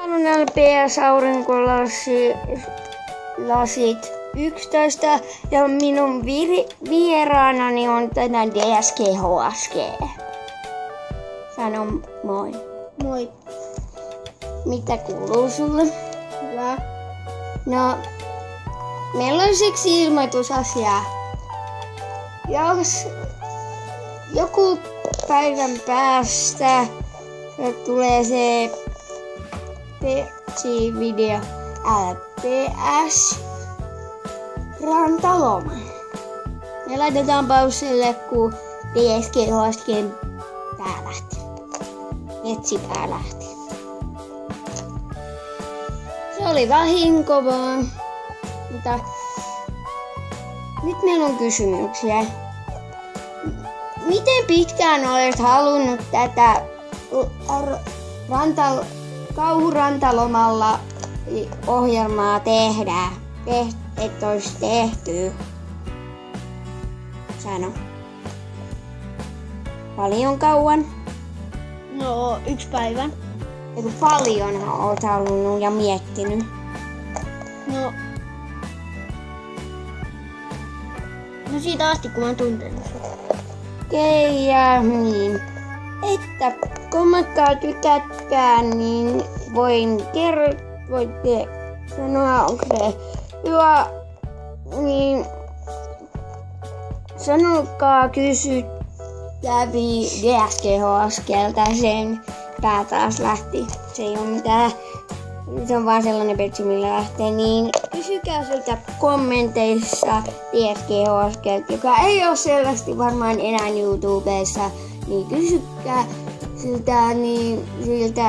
Mulla on näillä PS-aurinkolasit 11 ja minun vieraanani on tänään DSGHSG. Sano moi. Moi. Mitä kuuluu sulle? Hyvä. No, meillä on siksi ilmoitusasia. Jos joku päivän päästä tulee se Petsi-video LPS Rantaloma. Me laitetaan pauselle, kun DSGHSGn pää lähti. Petsi-pää lähti. Se oli vahinko vaan. Mutta nyt meillä on kysymyksiä. Miten pitkään olet halunnut tätä Kauhurantalomalla ohjelmaa tehdä? Et olisi tehty. Sano. Paljon kauan? No, 1 päivä. Eiku paljonhan olet halunnut ja miettinyt. No siitä asti, kun mä oon tuntenut sut. Okei, ja niin. Että kommentkaa, tykätkää, niin voitte sanoa, onko se hyvä, niin sanokaa, kysyttävi DSGHSGltä, sen pää taas lähti. Se ei oo mitään, se on vaan sellainen petsi, millä lähtee, niin kysykää siltä kommenteissa DSGHSGltä, joka ei oo selvästi varmaan enää YouTubessa, niin kysykää siltä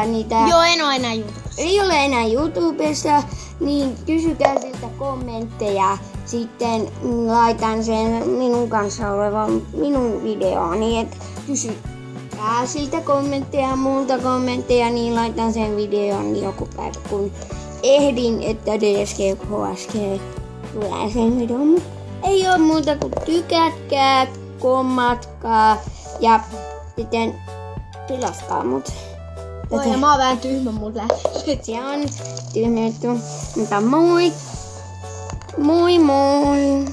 niitä. Joo, en oo enää YouTubessa. Ei ole enää YouTubessa, niin kysykää siltä kommentteja. Sitten laitan sen minun kanssa olevan minun videooni, että kysykää siltä kommentteja, multa kommentteja, niin laitan sen videon joku päivä, kun ehdin, että DSGHSG tulee sen videon. Mut ei oo muuta kuin tykätkää, kommatkaa ja sitten tilaskaa mut. Voi, ja mä oon vähän tyhmä mut lähtee. Se on tyhmä juttu. Mutta moi! Moi moi!